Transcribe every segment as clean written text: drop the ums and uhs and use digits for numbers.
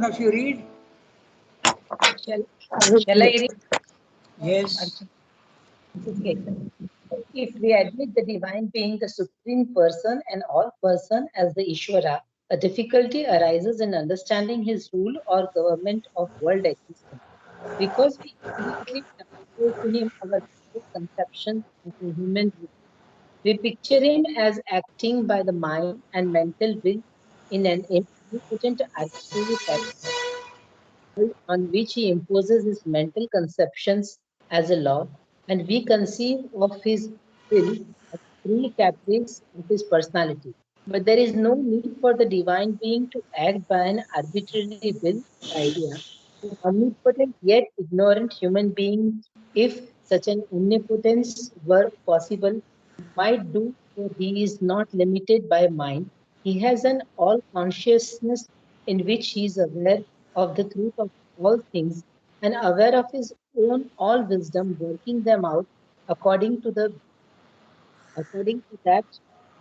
One of you read? Shall I read? Yes. Okay. If we admit the divine being the supreme person and all person as the Ishvara, a difficulty arises in understanding his rule or government of world existence. Because we immediately transfer to him our conception of a human being. We picture him as acting by the mind and mental will in an omnipotent arbitrary on which he imposes his mental conceptions as a law, and we conceive of his will as free caprice of his personality. But there is no need for the divine being to act by an arbitrary will or idea. An omnipotent yet ignorant human being, if such an omnipotence were possible, might do, for he is not limited by mind. He has an all consciousness in which he is aware of the truth of all things and aware of his own all wisdom, working them out according to the according to that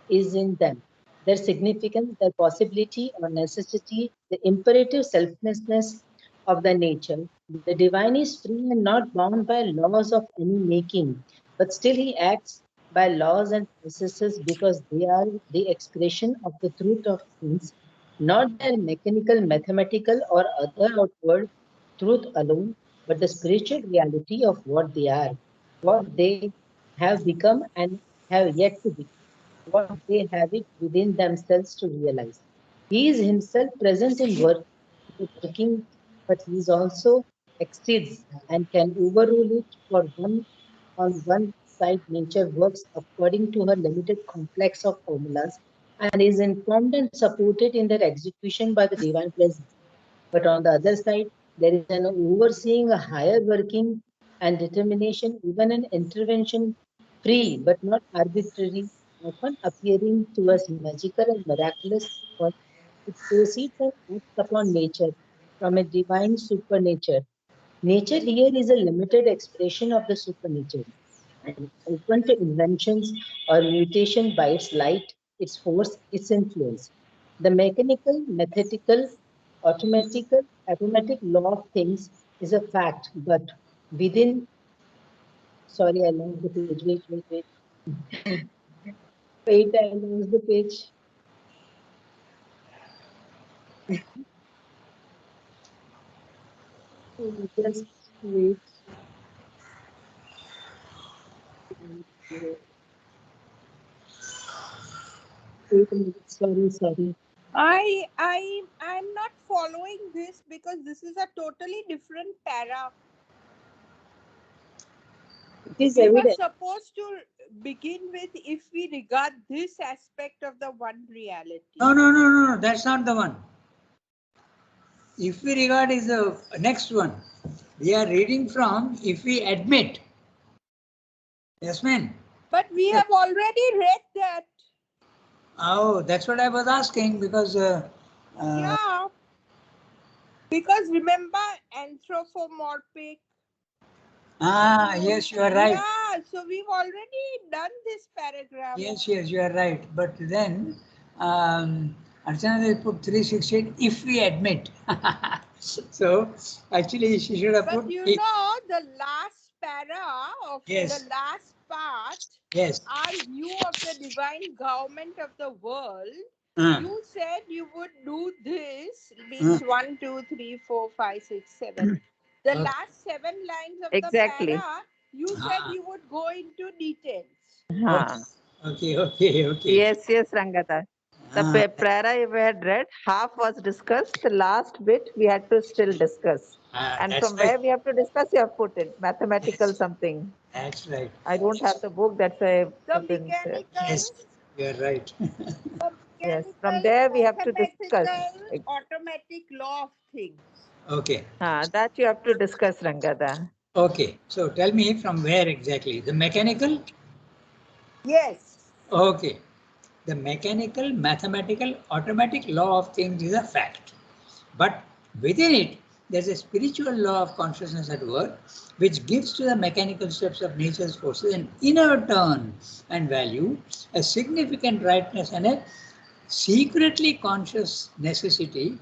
is in them. Their significance, their possibility or necessity, the imperative selflessness of the nature. The divine is free and not bound by laws of any making, but still he acts by laws and processes because they are the expression of the truth of things, not their mechanical, mathematical, or other outward truth alone, but the spiritual reality of what they are, what they have become and have yet to be, what they have it within themselves to realize. He is himself present in working, but he is also exceeds and can overrule it for one on one side nature works according to her limited complex of formulas and is informed and supported in their execution by the divine presence. But on the other side, there is an overseeing, a higher working and determination, even an intervention free but not arbitrary, often appearing to us magical and miraculous because it proceeds and acts upon nature from a divine supernature. Nature here is a limited expression of the supernature and open to inventions or mutation by its light, its force, its influence. The mechanical, methodical, automatic law of things is a fact, but within, sorry, I lost the page, wait, I lost the page. Just wait. Wait a minute, sorry. I'm not following this because this is a totally different para. It is We were evident. supposed to begin with if we regard this aspect of the one reality. No, that's not the one. If we regard is the next one. We are reading from if we admit. Yes, ma'am. But we have already read that. Oh, that's what I was asking because. Yeah. Because remember anthropomorphic. Yes, you are right. Yeah, so we've already done this paragraph. Yes, you are right. But then Archana they put 368 if we admit. So actually she should have put. But you know the last para of Yes. the last part. Yes. Our view of the divine government of the world. You said you would do this, means 1, 2, 3, 4, 5, 6, 7. The last 7 lines of the para, you said you would go into details. Okay. Yes, Rangata. The para we had read, half was discussed. The last bit we had to still discuss. And from where we have to discuss, you have put it mathematical something. That's right. I don't have the book. That's why. The mechanical. Yes, you are right. Yes, from there we have to discuss. Automatic law of things. Okay. That you have to discuss, Rangada. Okay. So tell me from where exactly? The mechanical? Yes. Okay. The mechanical, mathematical, automatic law of things is a fact. But within it, there's a spiritual law of consciousness at work, which gives to the mechanical steps of nature's forces an inner turn and value, a significant rightness and a secretly conscious necessity,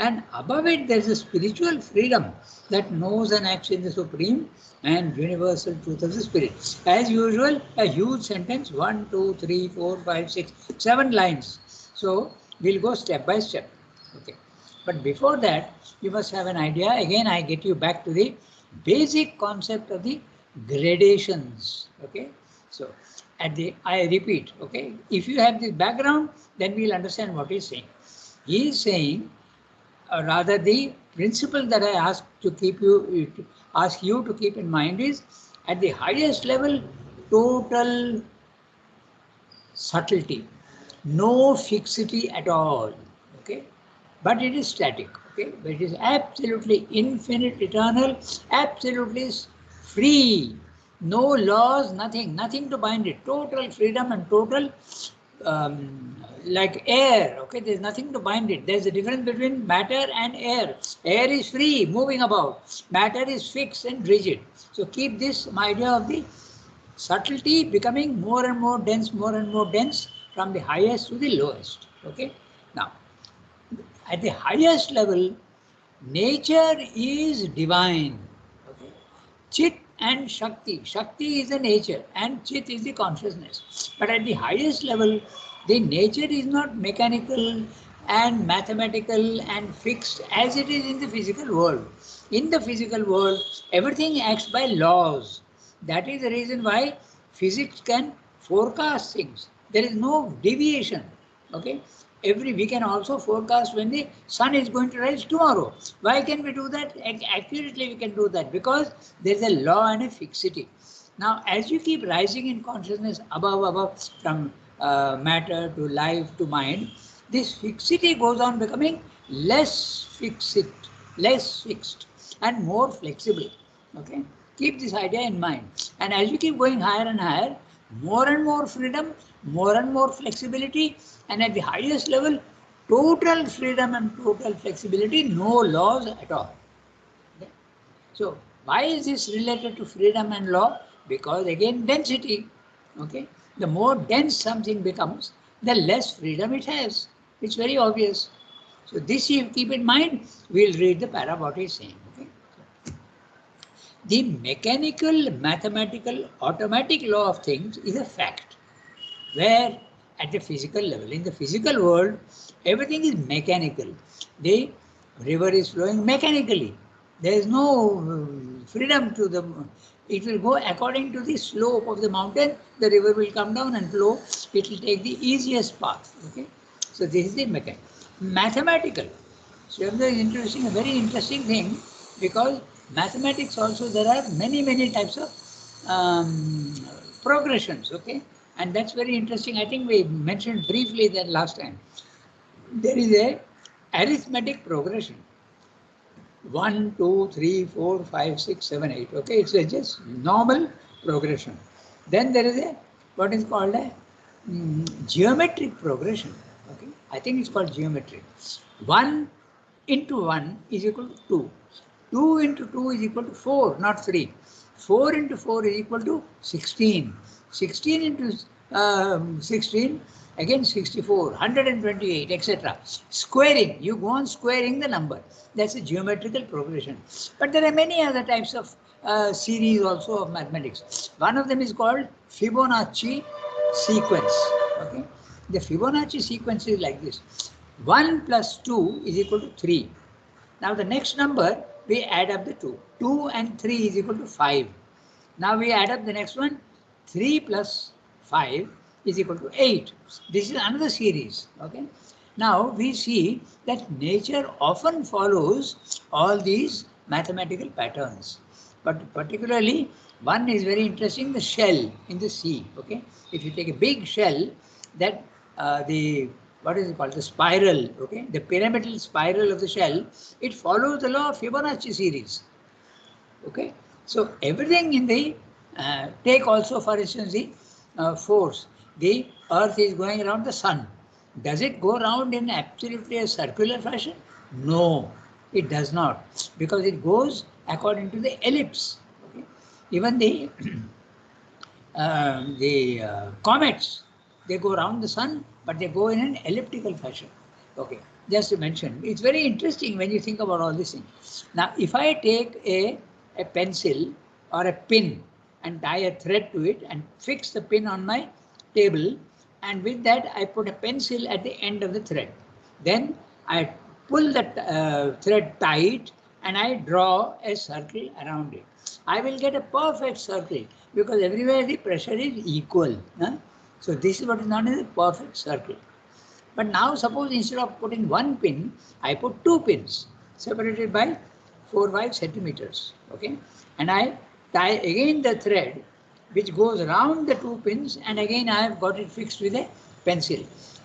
And above it, there is a spiritual freedom that knows and acts in the supreme and universal truth of the spirit. As usual, a huge sentence, 1, 2, 3, 4, 5, 6, 7 lines. So we'll go step by step. Okay. But before that, you must have an idea. Again, I get you back to the basic concept of the gradations. Okay. So I repeat, okay, if you have this background, then we'll understand what he's saying. He is saying, rather the principle that I ask you to keep in mind is, at the highest level, total subtlety, no fixity at all, okay, but it is static, okay, but it is absolutely infinite, eternal, absolutely free, no laws, nothing to bind it, total freedom and total like air, okay, there's nothing to bind it. There's a difference between matter and air. Air is free, moving about. Matter is fixed and rigid. So keep this idea of the subtlety becoming more and more dense from the highest to the lowest. Okay. Now, at the highest level, nature is divine. Okay. Chit and Shakti. Shakti is the nature and Chit is the consciousness. But at the highest level, the nature is not mechanical and mathematical and fixed as it is in the physical world. In the physical world, everything acts by laws. That is the reason why physics can forecast things. There is no deviation. Okay. We can also forecast when the sun is going to rise tomorrow. Why can we do that? Accurately we can do that because there is a law and a fixity. Now, as you keep rising in consciousness above from matter to life to mind, this fixity goes on becoming less fixed and more flexible. Okay, keep this idea in mind. And as you keep going higher and higher, more and more freedom, more and more flexibility, and at the highest level, total freedom and total flexibility, no laws at all. Okay? So why is this related to freedom and law? Because again, density. Okay, the more dense something becomes, the less freedom it has. It's very obvious. So this you keep in mind. We'll read the para what he's saying. Okay. The mechanical, mathematical, automatic law of things is a fact, where at the physical level, in the physical world, everything is mechanical. The river is flowing mechanically. There is no freedom to the, it will go according to the slope of the mountain, the river will come down and flow, it will take the easiest path, okay. So this is the mechanical. Mathematical. Srivendra is introducing a very interesting thing, because mathematics also, there are many types of progressions, okay. And that's very interesting. I think we mentioned briefly that last time. There is a arithmetic progression. 1, 2, 3, 4, 5, 6, 7, 8. Okay, it's a just normal progression. Then there is a what is called a geometric progression. Okay, I think it's called geometric. 1 into 1 is equal to 2. 2 into 2 is equal to 4, not 3. 4 into 4 is equal to 16. 16 into 16, again 64, 128, etc. Squaring, you go on squaring the number. That's a geometrical progression. But there are many other types of series also of mathematics. One of them is called Fibonacci sequence. Okay, the Fibonacci sequence is like this: 1 plus 2 is equal to 3. Now the next number, we add up the 2. 2 and 3 is equal to 5. Now we add up the next one. 3 plus 5 is equal to 8. This is another series. Okay. Now we see that nature often follows all these mathematical patterns. But particularly, one is very interesting, the shell in the sea. Okay. If you take a big shell, that what is it called? The spiral, okay? The pyramidal spiral of the shell, it follows the law of Fibonacci series. Okay. So everything in the, take also for instance the force. The earth is going around the sun. Does it go around in absolutely a circular fashion? No, it does not, because it goes according to the ellipse. Okay. Even the comets, they go around the sun, but they go in an elliptical fashion. Okay. just to mention, it's very interesting when you think about all these things. Now, if I take a pencil or a pin and tie a thread to it and fix the pin on my table, and with that I put a pencil at the end of the thread. Then I pull the thread tight and I draw a circle around it. I will get a perfect circle because everywhere the pressure is equal. Huh? So this is what is known as a perfect circle. But now suppose instead of putting one pin, I put two pins separated by 4-5 centimeters. Okay, and I tie again the thread which goes around the two pins, and again I have got it fixed with a pencil.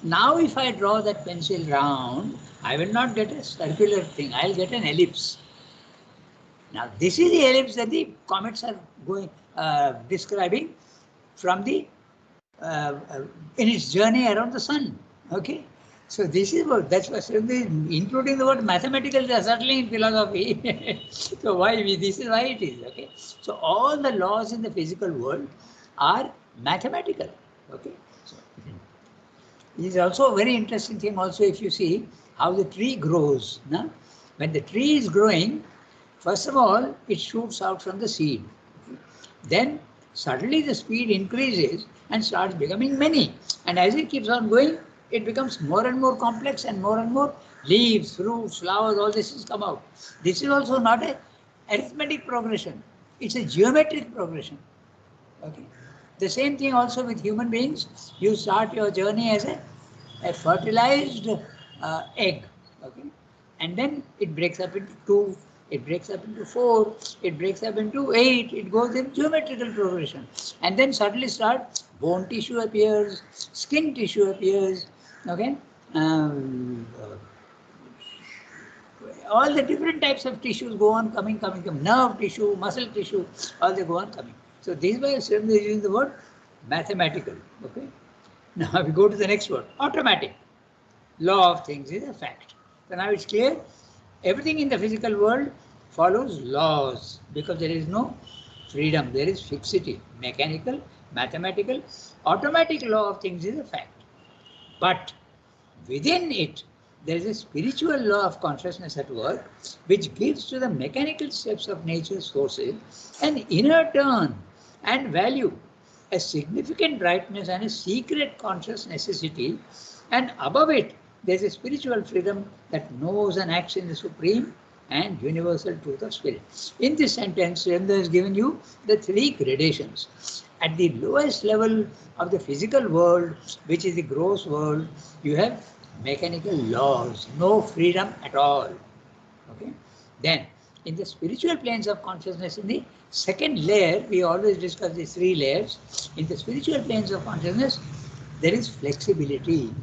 Now if I draw that pencil round, I will not get a circular thing, I will get an ellipse. Now this is the ellipse that the comets are going describing from the in its journey around the sun. Okay, so this is what, that's what, including the word mathematical, certainly in philosophy. So why this is why it is. Okay, so all the laws in the physical world are mathematical. Okay, so this is also a very interesting thing. Also, if you see how the tree grows, no? When the tree is growing, first of all, it shoots out from the seed. Then suddenly the speed increases and starts becoming many. And as it keeps on going, it becomes more and more complex, and more leaves, fruits, flowers, all this has come out. This is also not an arithmetic progression. It's a geometric progression. Okay. The same thing also with human beings. You start your journey as a fertilized egg. Okay. And then it breaks up into 2, it breaks up into 4, it breaks up into 8, it goes in geometrical progression. And then suddenly bone tissue appears, skin tissue appears, okay? All the different types of tissues go on coming, nerve tissue, muscle tissue, all they go on coming. So this way is using the word mathematical, okay? Now we go to the next word, automatic. Law of things is a fact. So now it's clear, everything in the physical world follows laws because there is no freedom, there is fixity. Mechanical, mathematical, automatic law of things is a fact. But within it, there is a spiritual law of consciousness at work, which gives to the mechanical steps of nature's forces an inner turn and value, a significant brightness and a secret conscious necessity, and above it, there is a spiritual freedom that knows and acts in the supreme and universal truth of spirit. In this sentence, Surendra has given you the 3 gradations. At the lowest level of the physical world, which is the gross world, you have mechanical laws, no freedom at all. Okay. Then, in the spiritual planes of consciousness, in the second layer, we always discuss the 3 layers. In the spiritual planes of consciousness, there is flexibility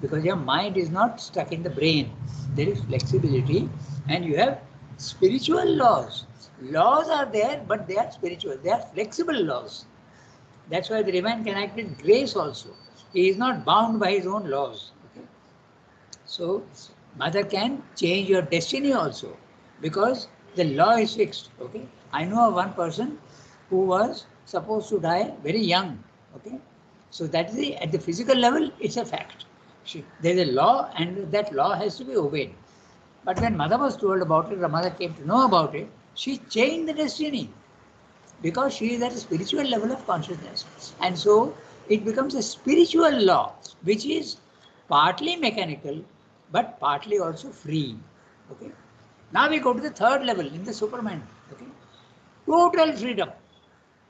because your mind is not stuck in the brain. There is flexibility, and you have spiritual laws. Laws are there, but they are spiritual. They are flexible laws. That's why the divine can act with grace also. He is not bound by his own laws. Okay? So, Mother can change your destiny also because the law is fixed. Okay? I know of one person who was supposed to die very young. Okay? So that is at the physical level, it's a fact. There is a law, and that law has to be obeyed. But when Mother was told about it, the Mother came to know about it, she changed the destiny because she is at a spiritual level of consciousness. And so it becomes a spiritual law, which is partly mechanical, but partly also free. Okay. Now we go to the third level in the Superman. Okay. Total freedom.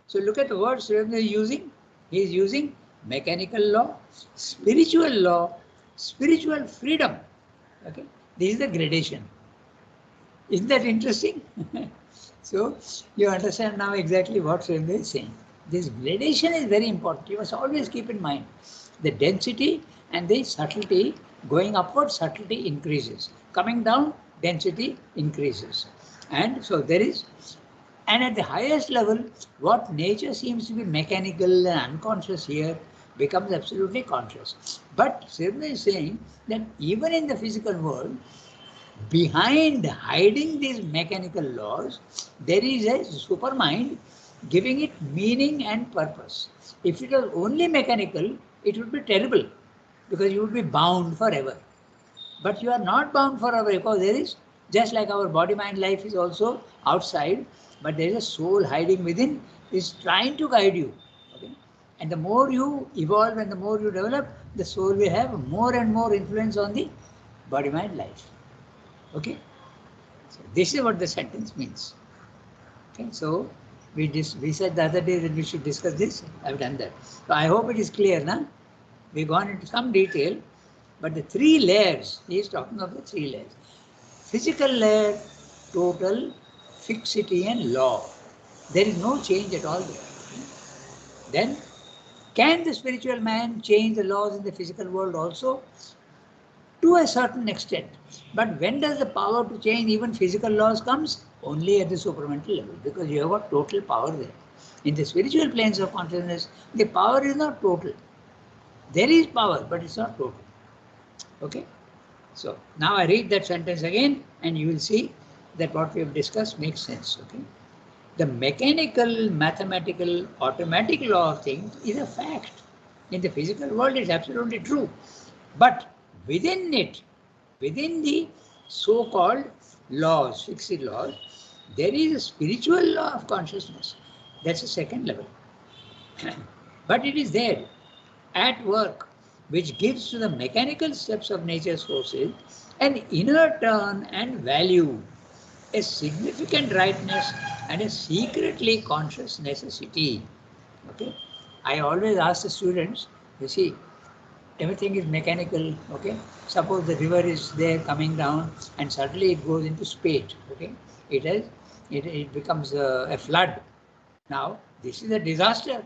So look at the words Surendra is using. He is using mechanical law, spiritual law, spiritual freedom. Okay, this is the gradation. Isn't that interesting? So you understand now exactly what Surendra is saying. This gradation is very important. You must always keep in mind the density and the subtlety. Going upward, subtlety increases. Coming down, density increases. And so there is. And at the highest level, what nature seems to be mechanical and unconscious here becomes absolutely conscious. But Surendra is saying that even in the physical world, behind hiding these mechanical laws, there is a supermind giving it meaning and purpose. If it was only mechanical, it would be terrible because you would be bound forever. But you are not bound forever, because there is, just like our body, mind, life is also outside, but there is a soul hiding within, is trying to guide you. Okay? And the more you evolve and the more you develop, the soul will have more and more influence on the body, mind, life. Okay? So this is what the sentence means. Okay? So we said the other day that we should discuss this. I've done that. So I hope it is clear now. We've gone into some detail, but the three layers, he is talking of the three layers. Physical layer, total fixity and law. There is no change at all there. Then, can the spiritual man change the laws in the physical world also? To a certain extent. But when does the power to change even physical laws comes? Only at the supramental level, because you have got total power there. In the spiritual planes of consciousness, the power is not total. There is power, but it's not total. Okay? So now I read that sentence again, and you will see that what we have discussed makes sense. Okay? The mechanical, mathematical, automatic law of things is a fact. In the physical world, it's absolutely true. But within it, within the so-called laws, fixed laws, there is a spiritual law of consciousness. That's the second level. But it is there, at work, which gives to the mechanical steps of nature's forces an inner turn and value, a significant rightness and a secretly conscious necessity. Okay? I always ask the students, you see, everything is mechanical. Okay? Suppose the river is there coming down and suddenly it goes into spate. Okay? It becomes a flood. Now, this is a disaster.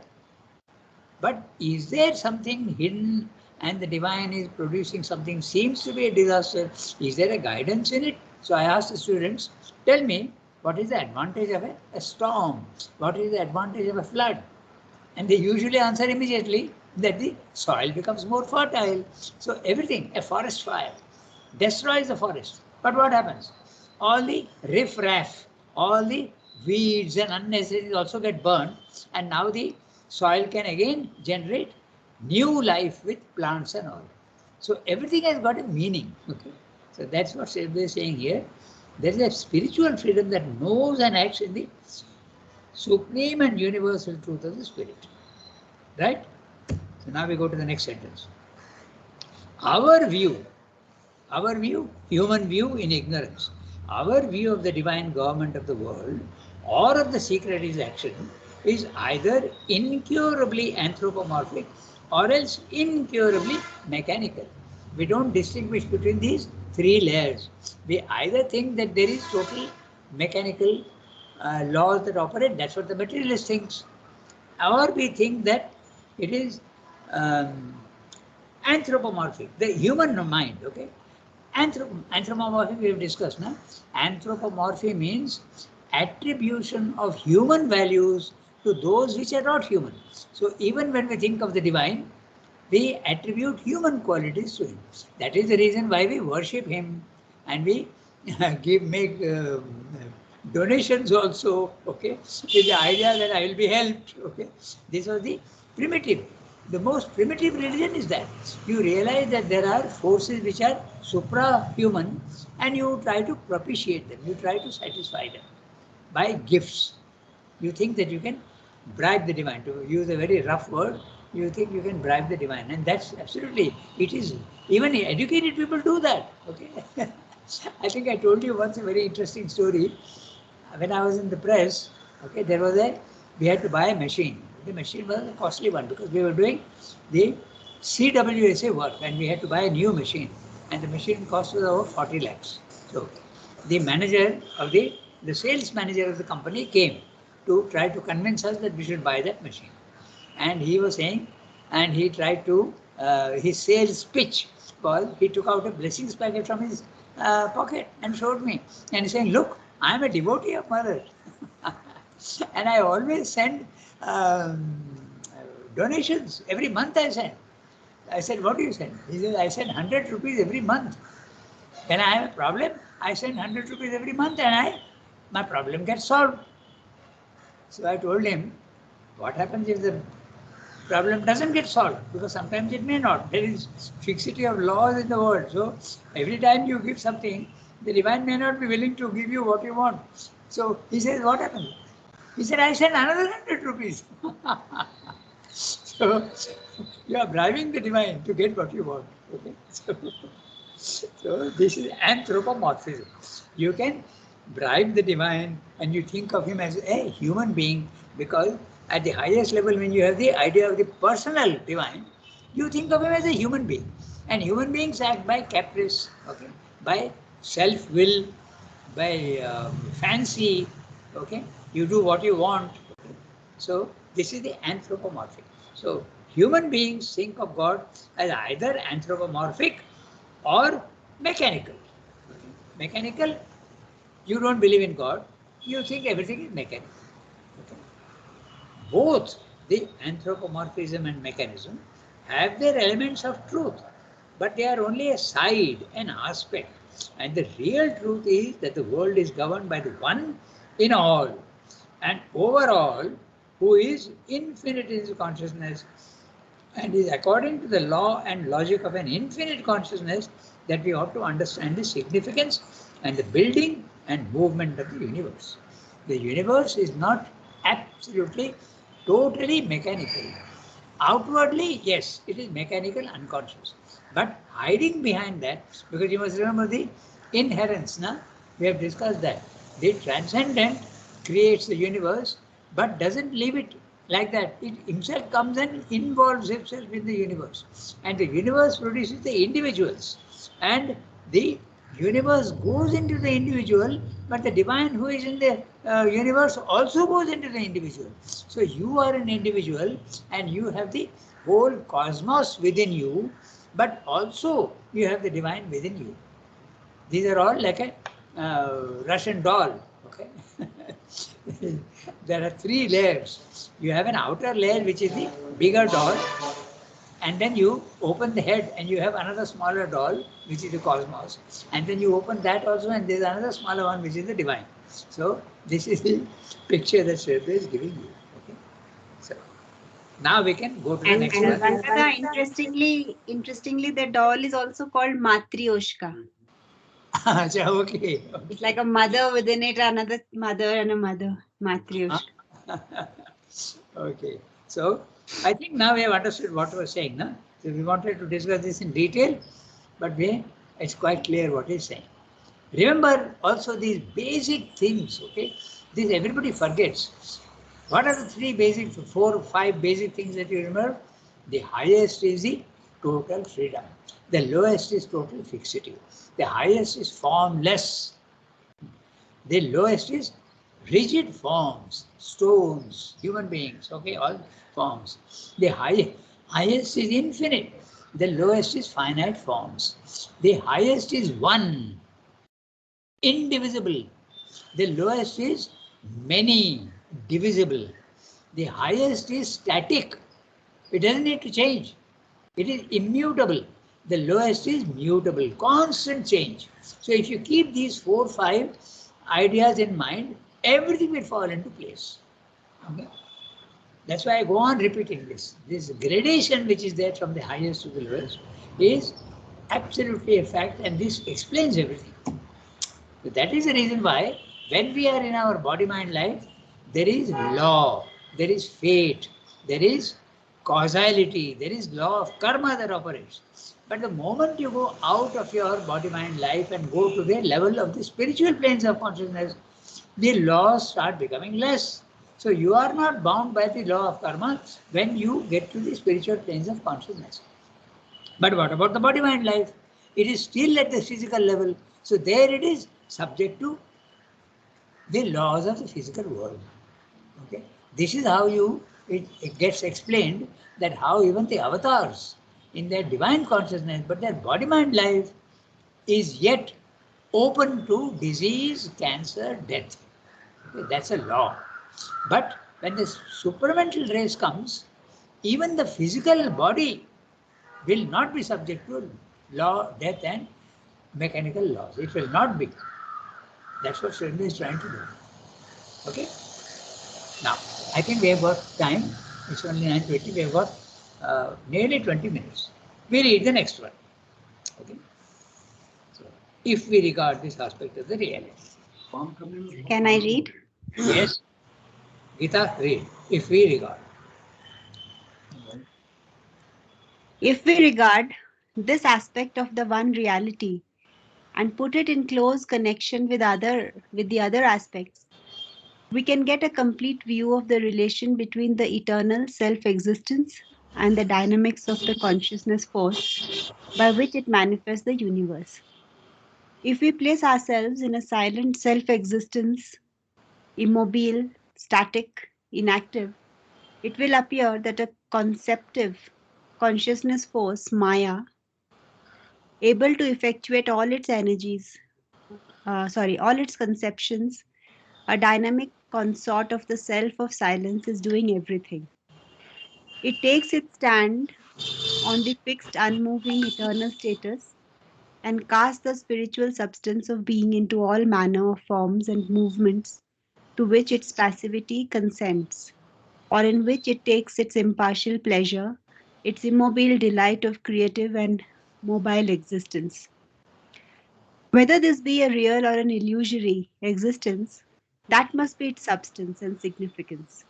But is there something hidden and the divine is producing something seems to be a disaster? Is there a guidance in it? So I asked the students, tell me, what is the advantage of a storm? What is the advantage of a flood? And they usually answer immediately that the soil becomes more fertile. So everything, a forest fire, destroys the forest. But what happens? All the riff-raff, all the weeds and unnecessary also get burned, and now the soil can again generate new life with plants and all. So everything has got a meaning. Okay? So that's what Shiva is saying here. There is a spiritual freedom that knows and acts in the supreme and universal truth of the spirit. Right? So now we go to the next sentence. Our view, human view in ignorance, our view of the divine government of the world or of the secret action is either incurably anthropomorphic or else incurably mechanical. We don't distinguish between these three layers. We either think that there is total mechanical laws that operate, that's what the materialist thinks, or we think that it is anthropomorphic, the human mind. Okay? Anthropomorphy we have discussed now. Anthropomorphy means attribution of human values to those which are not human. So even when we think of the divine, we attribute human qualities to him. That is the reason why we worship him, and we make donations also. Okay, with the idea that I will be helped. Okay, this was the primitive. The most primitive religion is that you realize that there are forces which are supra-human, and you try to propitiate them, you try to satisfy them by gifts. You think that you can bribe the divine. To use a very rough word, you think you can bribe the divine, and that's absolutely, it is, even educated people do that. Okay. I think I told you once a very interesting story. When I was in the press, okay, we had to buy a machine. The machine was a costly one because we were doing the CWSA work, and we had to buy a new machine, and the machine cost us over 40 lakhs. So the manager of the sales manager of the company came to try to convince us that we should buy that machine. And he was saying, and he tried to, his sales pitch was, he took out a blessings packet from his pocket and showed me, and he's saying, look, I am a devotee of Mother. And I always send donations. Every month I send. I said, what do you send? He said, I send 100 rupees every month. When I have a problem, I send 100 rupees every month, and my problem gets solved. So I told him, what happens if the problem doesn't get solved, because sometimes it may not. There is fixity of laws in the world. So every time you give something, the divine may not be willing to give you what you want. So he says, what happened? He said, I sent another 100 rupees. So you are bribing the divine to get what you want. Okay? So this is anthropomorphism. You can bribe the divine and you think of him as a human being, because at the highest level, when you have the idea of the personal divine, you think of him as a human being. And human beings act by caprice, okay, by self-will, by fancy, okay. You do what you want. Okay? So this is the anthropomorphic. So human beings think of God as either anthropomorphic or mechanical. Okay? Mechanical, you don't believe in God, you think everything is mechanical. Okay? Both the anthropomorphism and mechanism have their elements of truth, but they are only a side, an aspect. And the real truth is that the world is governed by the one in all and overall, who is infinite in his consciousness, and is according to the law and logic of an infinite consciousness that we ought to understand the significance and the building and movement of the universe. The universe is not absolutely, totally mechanical. Outwardly, yes, it is mechanical, unconscious. But hiding behind that, because you must remember the inherence, na? We have discussed that. The transcendent creates the universe, but doesn't leave it like that. It himself comes and involves himself in the universe. And the universe produces the individuals. And the universe goes into the individual, but the divine who is in the universe also goes into the individual. So you are an individual and you have the whole cosmos within you, but also you have the divine within you. These are all like a Russian doll. Okay. There are three layers. You have an outer layer, which is the bigger doll, and then you open the head and you have another smaller doll, which is the cosmos, and then you open that also, and there's another smaller one, which is the divine. So this is the picture that Shraddha is giving you. Okay. So now we can go to the next one. Interestingly, the doll is also called Matryoshka. Okay. It's like a mother within it, another mother and a mother, Matryoshka. Okay. So I think now we have understood what we were saying. No? So we wanted to discuss this in detail, but it's quite clear what he's saying. Remember also these basic things, okay? This everybody forgets. What are the three basic, 4 or 5 basic things that you remember? The highest is the total freedom. The lowest is total fixity. The highest is formless. The lowest is rigid forms, stones, human beings, okay, all forms. The highest is infinite. The lowest is finite forms. The highest is one, indivisible. The lowest is many, divisible. The highest is static. It doesn't need to change. It is immutable. The lowest is mutable, constant change. So if you keep these 4 or 5 ideas in mind, everything will fall into place. Okay? That's why I go on repeating this. This gradation which is there from the highest to the lowest is absolutely a fact, and this explains everything. So that is the reason why when we are in our body-mind life, there is law, there is fate, there is causality, there is law of karma that operates. But the moment you go out of your body-mind life and go to the level of the spiritual planes of consciousness, the laws start becoming less. So you are not bound by the law of karma when you get to the spiritual planes of consciousness. But what about the body-mind life? It is still at the physical level. So there it is subject to the laws of the physical world. Okay? This is how it gets explained that how even the avatars in their divine consciousness, but their body-mind life is yet open to disease, cancer, death. Okay? That's a law. But when the supramental race comes, even the physical body will not be subject to law, death and mechanical laws. It will not be. That's what Shraddha is trying to do. Okay? Now, I think we have got time. It's only 9:20. We have got nearly 20 minutes. We read the next one. Okay. So, if we regard this aspect as the reality. Can I read? Yes. Gita, read. If we regard. If we regard this aspect of the one reality and put it in close connection with the other aspects, we can get a complete view of the relation between the eternal self-existence and the dynamics of the consciousness force by which it manifests the universe. If we place ourselves in a silent self-existence, immobile, static, inactive, it will appear that a conceptive consciousness force, Maya, able to effectuate all its energies, all its conceptions, a dynamic consort of the self of silence is doing everything. It takes its stand on the fixed, unmoving, eternal status and casts the spiritual substance of being into all manner of forms and movements to which its passivity consents, or in which it takes its impartial pleasure, its immobile delight of creative and mobile existence. Whether this be a real or an illusory existence, that must be its substance and significance.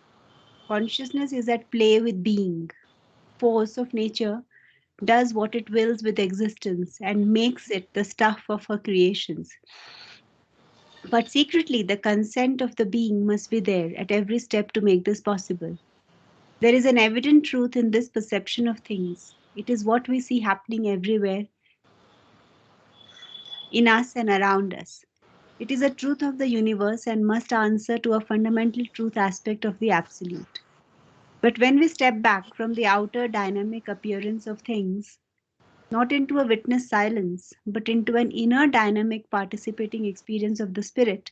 Consciousness is at play with being. Force of nature does what it wills with existence and makes it the stuff of her creations. But secretly, the consent of the being must be there at every step to make this possible. There is an evident truth in this perception of things. It is what we see happening everywhere in us and around us. It is a truth of the universe and must answer to a fundamental truth aspect of the absolute. But when we step back from the outer dynamic appearance of things, not into a witness silence, but into an inner dynamic participating experience of the spirit,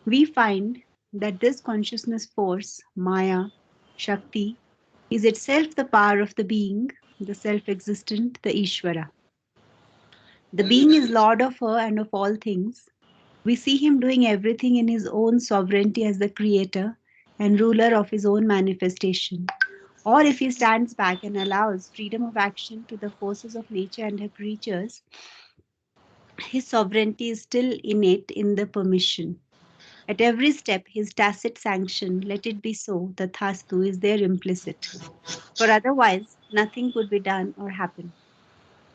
we find that this consciousness force, Maya, Shakti, is itself the power of the being, the self-existent, the Ishvara. The being is Lord of her and of all things. We see him doing everything in his own sovereignty as the creator and ruler of his own manifestation. Or if he stands back and allows freedom of action to the forces of nature and her creatures, his sovereignty is still innate in the permission. At every step, his tacit sanction, let it be so, tathastu, is there implicit. For otherwise, nothing could be done or happen.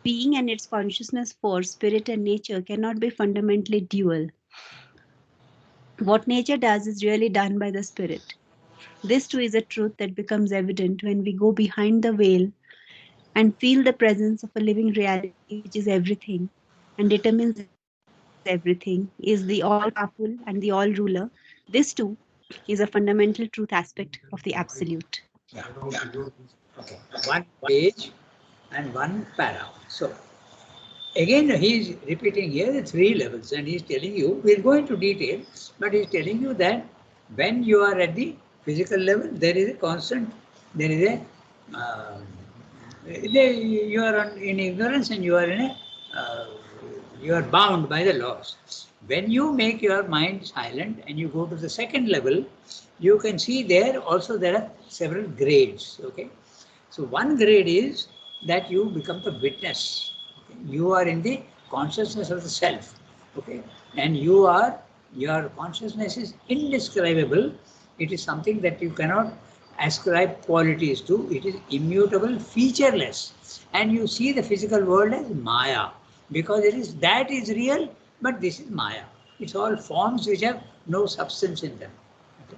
Being and its consciousness force, spirit and nature cannot be fundamentally dual. What nature does is really done by the spirit. This too is a truth that becomes evident when we go behind the veil and feel the presence of a living reality which is everything and determines everything, is the all-powerful and the all-ruler. This too is a fundamental truth aspect of the absolute. Yeah. Okay. One page and one para. So again, he is repeating here the three levels, and he is telling you, we'll go into detail, but he is telling you that when you are at the physical level, there is a constant, there is a, you are in ignorance and you are in a, you are bound by the laws. When you make your mind silent and you go to the second level, you can see there also there are several grades. Okay, so one grade is that you become the witness. Okay? You are in the consciousness of the self. Okay, and your consciousness is indescribable. It is something that you cannot ascribe qualities to. It is immutable, featureless, and you see the physical world as Maya, because that is real, but this is Maya. It's all forms which have no substance in them. Okay.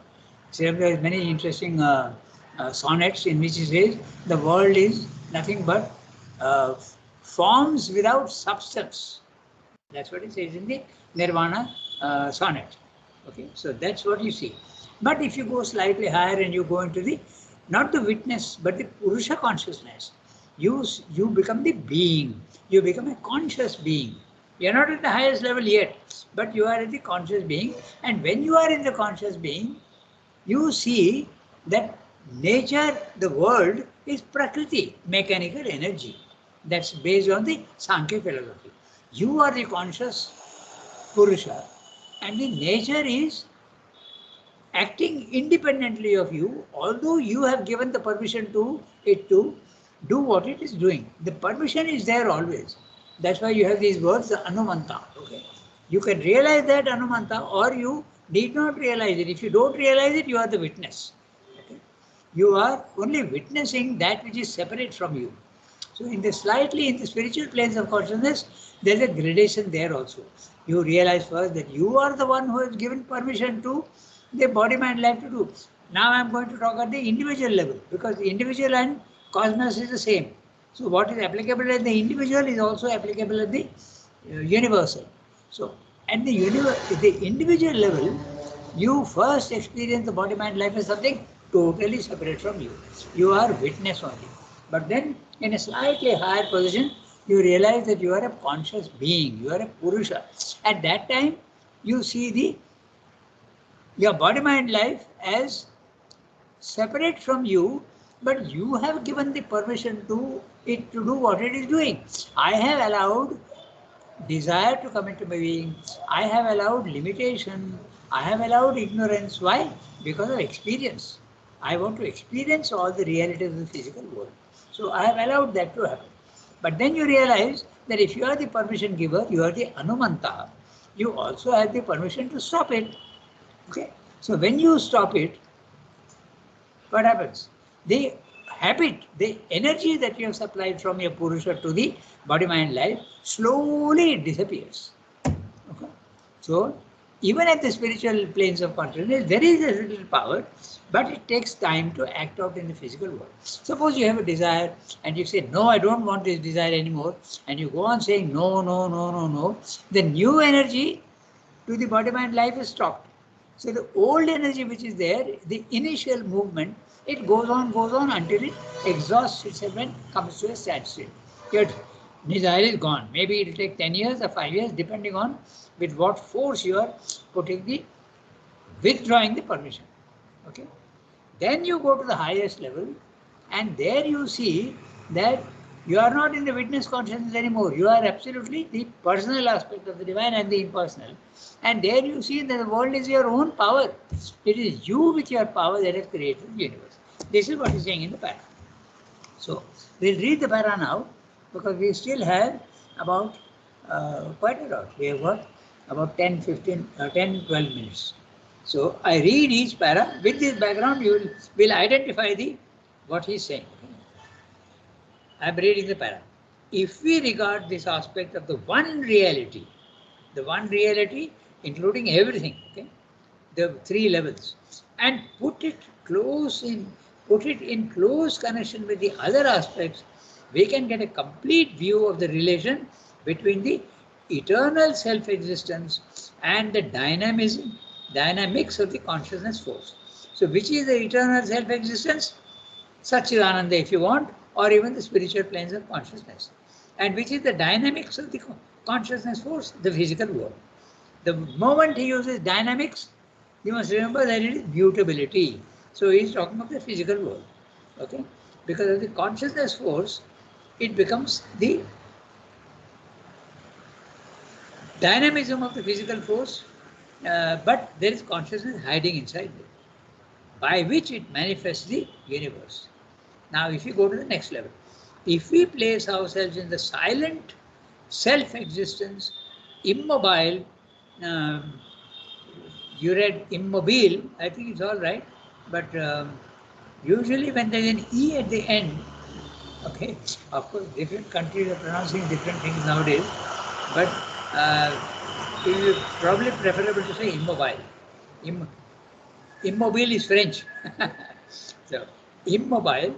So there are many interesting sonnets in which he says the world is nothing but forms without substance. That's what he says in the Nirvana sonnet. Okay, so that's what you see. But if you go slightly higher and you go into the, not the witness, but the Purusha consciousness, you become the being. You become a conscious being. You're not at the highest level yet, but you are at the conscious being. And when you are in the conscious being, you see that nature, the world, is Prakriti, mechanical energy. That's based on the Sankhya philosophy. You are the conscious Purusha, and the nature is acting independently of you, although you have given the permission to it to do what it is doing. The permission is there always. That's why you have these words, the Anumanta. Okay? You can realize that Anumanta, or you need not realize it. If you don't realize it, you are the witness. Okay? You are only witnessing that which is separate from you. So in the spiritual planes of consciousness, there's a gradation there also. You realize first that you are the one who has given permission to the body, mind, life to do. Now I'm going to talk at the individual level, because the individual and cosmos is the same. So what is applicable at the individual is also applicable at the universal. So at the individual level, you first experience the body, mind, life as something totally separate from you. You are witness only. But then in a slightly higher position, you realize that you are a conscious being, you are a Purusha. At that time, you see your body, mind, life as separate from you, but you have given the permission to it to do what it is doing. I have allowed desire to come into my being. I have allowed limitation. I have allowed ignorance. Why? Because of experience. I want to experience all the realities of the physical world. So I have allowed that to happen. But then you realize that if you are the permission giver, you are the Anumanta, you also have the permission to stop it. Okay? So when you stop it, what happens? The habit, the energy that you have supplied from your Purusha to the body, mind, life, slowly it disappears. Okay? So, even at the spiritual planes of consciousness, there is a little power, but it takes time to act out in the physical world. Suppose you have a desire and you say, no, I don't want this desire anymore, and you go on saying, no, no, no, no, no, the new energy to the body, mind, life is stopped. So the old energy which is there, the initial movement, it goes on until it exhausts itself and comes to a standstill. Your desire is gone. Maybe it will take 10 years or 5 years, depending on with what force you are withdrawing the permission. Okay. Then you go to the highest level, and there you see that you are not in the witness consciousness anymore. You are absolutely the personal aspect of the divine and the impersonal. And there you see that the world is your own power. It is you with your power that has created the universe. This is what he's saying in the para. So we'll read the para now, because we still have about quite a lot. We have got about 10, 12 minutes. So I read each para. With this background, you will identify what he's saying. I am reading the para. If we regard this aspect of the one reality including everything, okay, the three levels, and put it in close connection with the other aspects, we can get a complete view of the relation between the eternal self-existence and the dynamics of the consciousness force. So which is the eternal self-existence? Satchidananda, if you want, or even the spiritual planes of consciousness. And which is the dynamics of the consciousness force? The physical world. The moment he uses dynamics, you must remember that it is mutability. So he is talking of the physical world. Okay? Because of the consciousness force, it becomes the dynamism of the physical force, but there is consciousness hiding inside it, by which it manifests the universe. Now, if you go to the next level, if we place ourselves in the silent self-existence, immobile, you read immobile, I think it's all right, but usually when there is an E at the end, okay, of course, different countries are pronouncing different things nowadays, but it is probably preferable to say immobile. Immobile is French. So, immobile,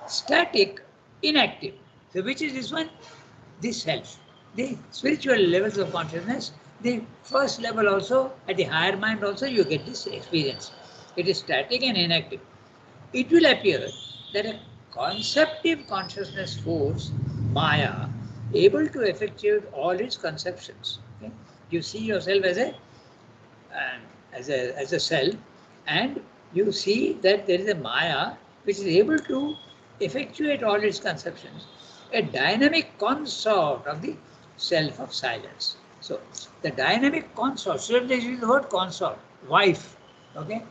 static, inactive. So which is this one? This self. The spiritual levels of consciousness, the first level also, at the higher mind also, you get this experience. It is static and inactive. It will appear that a conceptive consciousness force, Maya, able to effectuate all its conceptions. Okay? You see yourself as a self, and you see that there is a Maya which is able to effectuate all its conceptions, a dynamic consort of the self of silence. So the dynamic consort, so they use the word consort, wife. okay,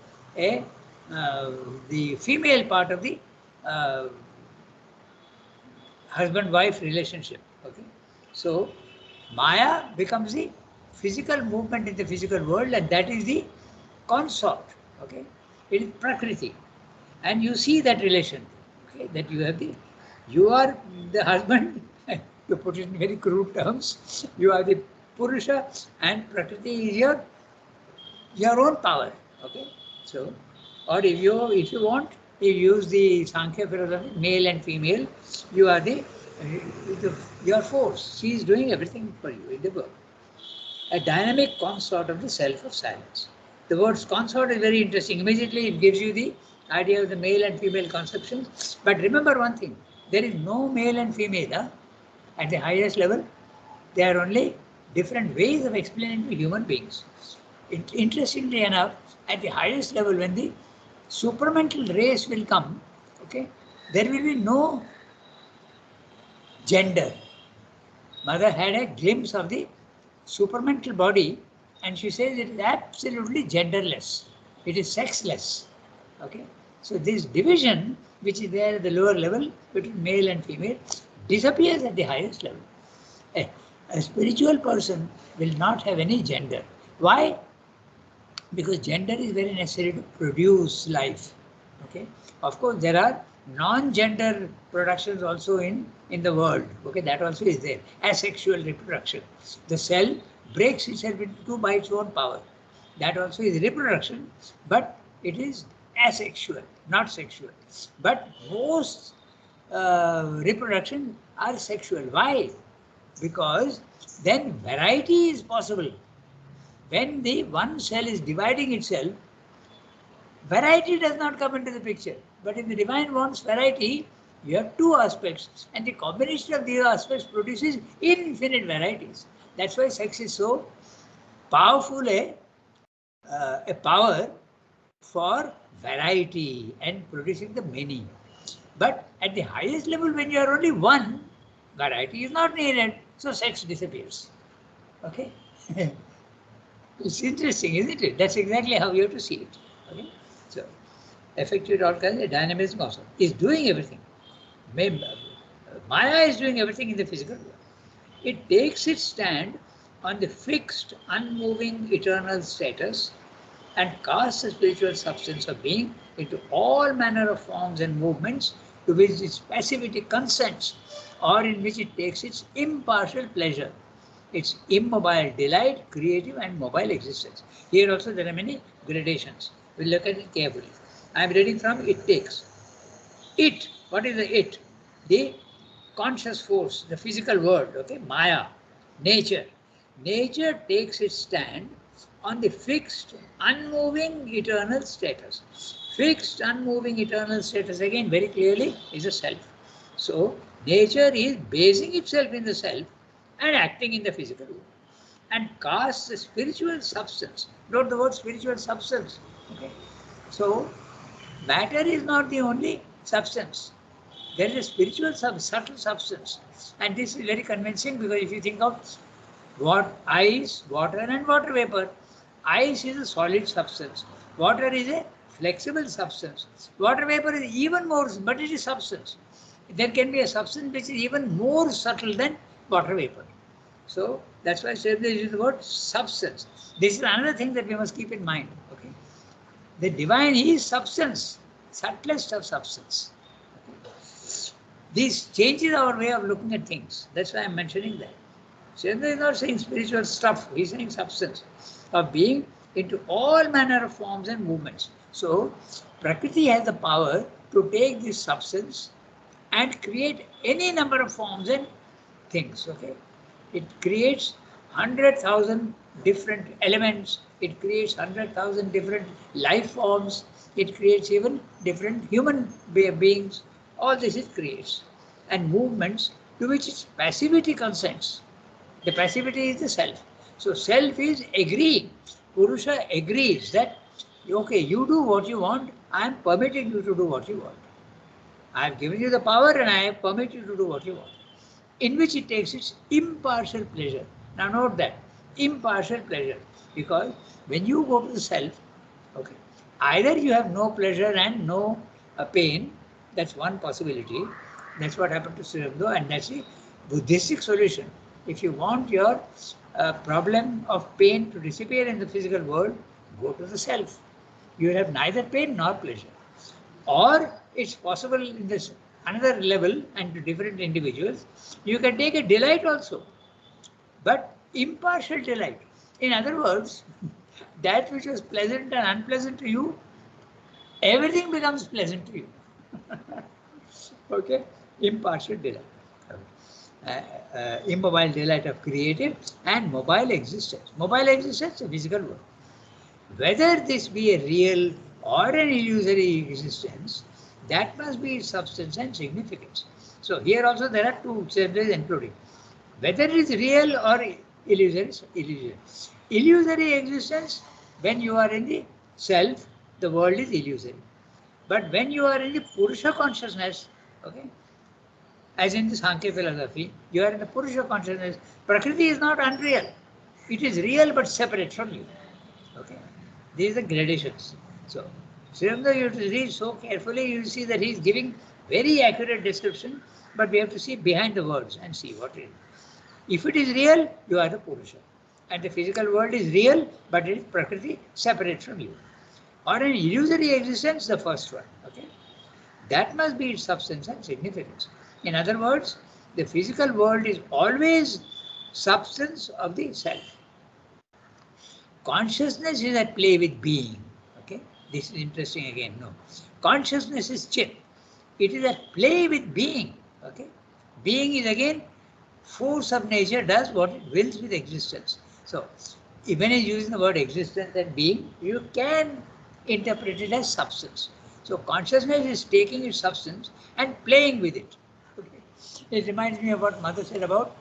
the female part of the husband-wife relationship. Okay, so Maya becomes the physical movement in the physical world, and that is the consort. Okay, it is Prakriti, and you see that relation. Okay, that you have you are the husband. To put it in very crude terms, you are the Purusha, and Prakriti is your own power. Okay, so or if you want, you use the Sankhya philosophy, male and female. You are your force. She is doing everything for you in the world. A dynamic consort of the self of silence. The word consort is very interesting. Immediately it gives you the idea of the male and female conceptions. But remember one thing, there is no male and female at the highest level. They are only different ways of explaining to human beings. Interestingly enough, at the highest level, when the supramental race will come, okay, there will be no gender. Mother had a glimpse of the supramental body, and she says it is absolutely genderless. It is sexless. Okay. So this division, which is there at the lower level between male and female, disappears at the highest level. A spiritual person will not have any gender. Why? Because gender is very necessary to produce life. Okay. Of course, there are non-gender productions also in the world. Okay, that also is there. Asexual reproduction. The cell breaks itself into two by its own power. That also is reproduction, but it is asexual, not sexual. But most reproduction are sexual. Why? Because then variety is possible. When the one cell is dividing itself, variety does not come into the picture. But if the divine wants variety, you have two aspects, and the combination of these aspects produces infinite varieties. That's why sex is so powerful a power for variety and producing the many. But at the highest level, when you are only one, variety is not needed, so sex disappears. Okay. It's interesting, isn't it? That's exactly how you have to see it. Okay? So, effective outcome, dynamism also is doing everything. Maya is doing everything in the physical world. It takes its stand on the fixed, unmoving, eternal status and casts the spiritual substance of being into all manner of forms and movements to which its passivity consents or in which it takes its impartial pleasure. Its immobile delight, creative and mobile existence. Here also there are many gradations. We'll look at it carefully. I am reading from It Takes. It, what is the it? The conscious force, the physical world, okay, Maya, nature. Nature takes its stand on the fixed, unmoving, eternal status. Fixed, unmoving, eternal status, again, very clearly, is a self. So, nature is basing itself in the self and acting in the physical world, and casts a spiritual substance. Note the word spiritual substance. Okay? So, matter is not the only substance. There is a spiritual subtle substance. And this is very convincing because if you think of ice, water and water vapor, ice is a solid substance. Water is a flexible substance. Water vapor is even more, but it is substance. There can be a substance which is even more subtle than water vapor. So that's why I said they use the word substance. This is another thing that we must keep in mind. Okay, the divine is substance, subtlest of substance. Okay. This changes our way of looking at things. That's why I'm mentioning that. Chandra is not saying spiritual stuff. He's saying substance of being into all manner of forms and movements. So Prakriti has the power to take this substance and create any number of forms and things. Okay. It creates 100,000 different elements. It creates 100,000 different life forms. It creates even different human beings. All this it creates. And movements to which its passivity consents. The passivity is the self. So self is agreeing. Purusha agrees that, okay, you do what you want. I am permitting you to do what you want. I have given you the power and I have permitted you to do what you want, in which it takes its impartial pleasure. Now note that, impartial pleasure, because when you go to the self, okay, Either you have no pleasure and no pain, that's one possibility. That's what happened to Sri Aurobindo, and that's the Buddhistic solution. If you want your problem of pain to disappear in the physical world, go to the self. You will have neither pain nor pleasure. Or it's possible in this another level and to different individuals, you can take a delight also, but impartial delight. In other words, that which was pleasant and unpleasant to you, everything becomes pleasant to you. Okay, impartial delight. Immobile delight of creative and mobile existence. Mobile existence, a physical world. Whether this be a real or an illusory existence, that must be its substance and significance. So here also there are two sentences including. Whether it is real or illusory, illusory. Illusory existence, when you are in the self, the world is illusory. But when you are in the Purusha consciousness, okay, as in the Sankhya philosophy, you are in the Purusha consciousness, Prakriti is not unreal. It is real but separate from you. Okay, these are the gradations. So, Sri Aurobindo, you have to read so carefully, you see that he is giving very accurate description, but we have to see behind the words and see what it is. If it is real, you are the Purusha. And the physical world is real, but it is Prakriti separate from you. Or an illusory existence, the first one. Okay, that must be its substance and significance. In other words, the physical world is always substance of the self. Consciousness is at play with being. Okay, this is interesting again. No, consciousness is chit. It is at play with being. Okay, being is again force of nature, does what it wills with existence. So, when he's using the word existence and being, you can interpret it as substance. So, consciousness is taking its substance and playing with it. Okay. It reminds me of what Mother said about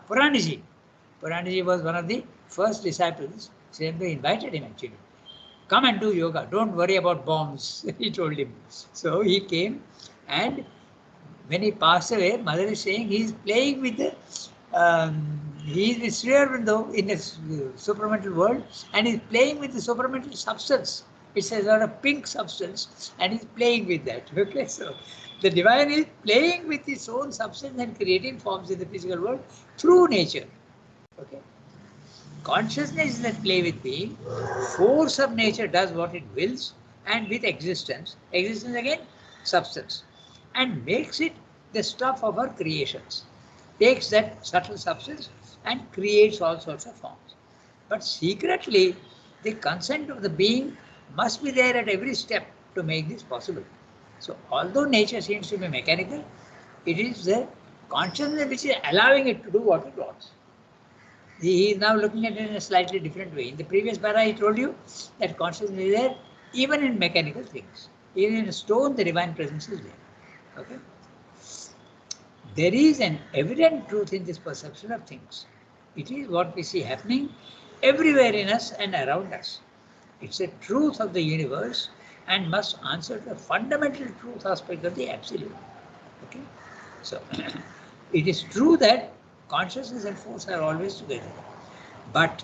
Puraniji. Puraniji was one of the first disciples. Sri Aurobindo invited him actually. Come and do yoga. Don't worry about bombs, he told him. So he came, and when he passed away, Mother is saying he is playing with the, he is with Sri Aurobindo in the supramental world, and he is playing with the supramental substance. It's a sort of pink substance, and he's playing with that. Okay, so the divine is playing with its own substance and creating forms in the physical world through nature. Okay, consciousness is that play with being. Force of nature does what it wills, and with existence, existence again, substance, and makes it the stuff of our creations. Takes that subtle substance and creates all sorts of forms. But secretly, the consent of the being must be there at every step to make this possible. So, although nature seems to be mechanical, it is the consciousness which is allowing it to do what it wants. He is now looking at it in a slightly different way. In the previous para, he told you that consciousness is there even in mechanical things. Even in a stone, the divine presence is there. Okay? There is an evident truth in this perception of things. It is what we see happening everywhere in us and around us. It's a truth of the universe and must answer the fundamental truth aspect of the absolute. Okay? So, it is true that consciousness and force are always together. But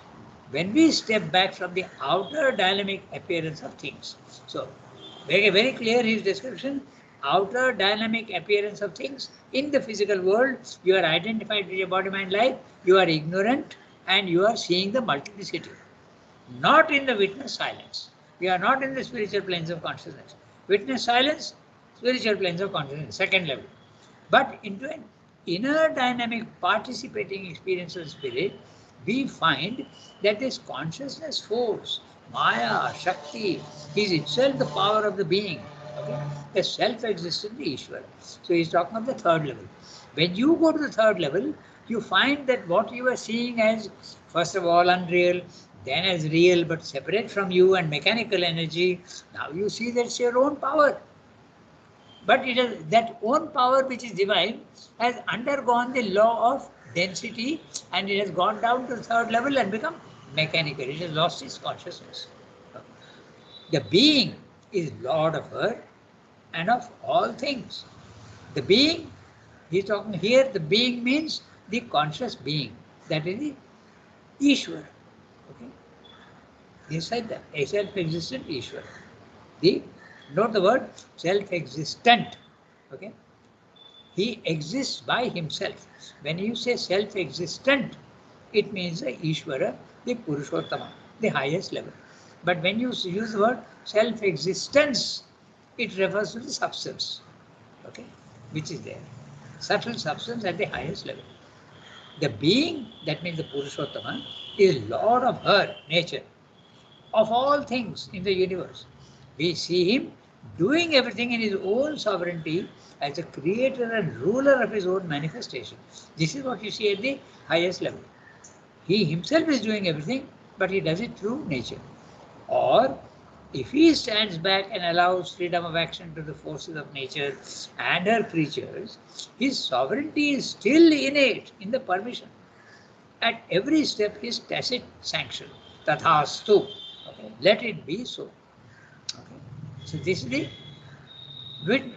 when we step back from the outer dynamic appearance of things, so very, very clear his description, outer dynamic appearance of things in the physical world, you are identified with your body, mind, life, you are ignorant and you are seeing the multiplicity. Not in the witness silence. We are not in the spiritual planes of consciousness. Witness silence, spiritual planes of consciousness, second level. But into an inner dynamic participating experience of spirit, we find that this consciousness force, Maya, Shakti, is itself the power of the being. Okay? The self-existent Ishvara. So he's talking of the third level. When you go to the third level, you find that what you are seeing as, first of all, unreal, then as real but separate from you and mechanical energy, now you see that's your own power. But it is that own power which is divine has undergone the law of density and it has gone down to the third level and become mechanical. It has lost its consciousness. The being is Lord of earth and of all things. The being, he's talking here, the being means the conscious being. That is the Ishvara. Okay? This is a self-existent Ishvara. Note the word self-existent. Okay? He exists by himself. When you say self-existent, it means the Ishvara, the Purushottama, the highest level. But when you use the word self-existence, it refers to the substance, okay, which is there. Subtle substance at the highest level. The being, that means the Purushottama, is Lord of her nature, of all things in the universe. We see him doing everything in his own sovereignty as a creator and ruler of his own manifestation. This is what you see at the highest level. He himself is doing everything, but he does it through nature. Or if he stands back and allows freedom of action to the forces of nature and her creatures, his sovereignty is still innate in the permission. At every step, his tacit sanction, tathastu, okay, let it be so. Okay. So this is the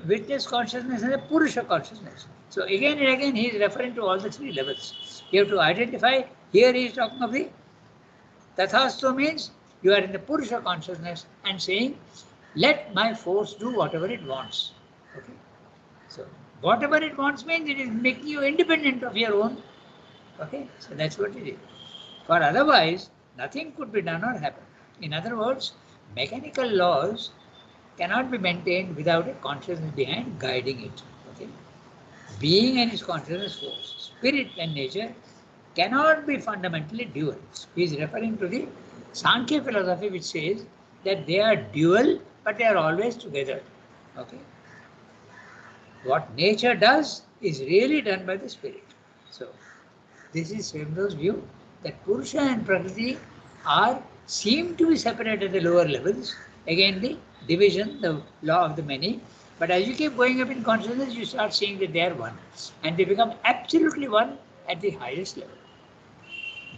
witness consciousness and the Purusha consciousness. So again and again, he is referring to all the three levels. You have to identify, here he is talking of the Tathastu means you are in the Purusha consciousness and saying, let my force do whatever it wants. Okay? So whatever it wants means it is making you independent of your own. Okay? So that's what it is. For otherwise, nothing could be done or happen. In other words, mechanical laws cannot be maintained without a consciousness behind guiding it. Okay? Being and its consciousness force, spirit and nature cannot be fundamentally dual. He is referring to the Sankhya philosophy, which says that they are dual, but they are always together. Okay. What nature does is really done by the spirit. So, this is Sri Aurobindo's view that Purusha and Prakriti seem to be separate at the lower levels. Again, the division, the law of the many. But as you keep going up in consciousness, you start seeing that they are one, and they become absolutely one at the highest level.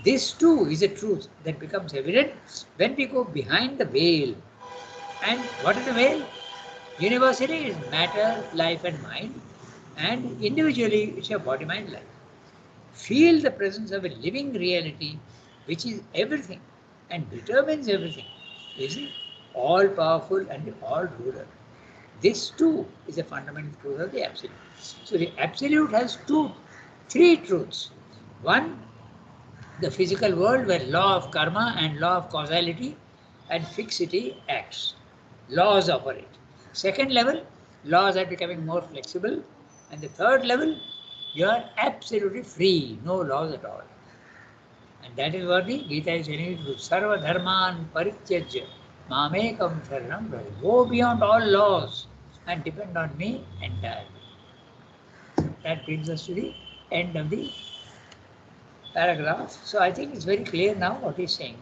This too is a truth that becomes evident when we go behind the veil. And what is the veil? Universally is matter, life and mind, and individually it's your body, mind, life. Feel the presence of a living reality which is everything and determines everything, is it? All powerful and all ruler. This too is a fundamental truth of the Absolute. So the Absolute has three truths. One, the physical world where law of karma and law of causality and fixity acts. Laws operate. Second level, laws are becoming more flexible. And the third level, you are absolutely free, no laws at all. And that is what the Gita is saying, Sarva dharman parityajya mamekam sharanam vraja. Go beyond all laws and depend on me entirely. That brings us to the end of the paragraph. So I think it's very clear now what he's saying.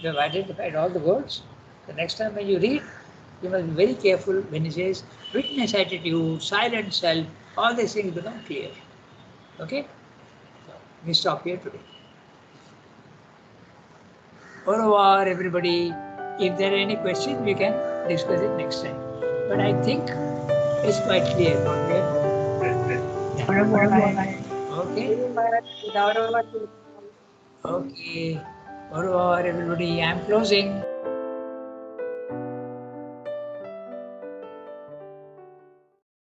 You have identified all the words. The next time when you read, you must be very careful when he says witness attitude, silent self, all these things become clear. Okay? So we stop here today. Au revoir, everybody. If there are any questions, we can discuss it next time. But I think it's quite clear what we have. Au revoir. Okay. Okay. Au revoir, everybody. I'm closing.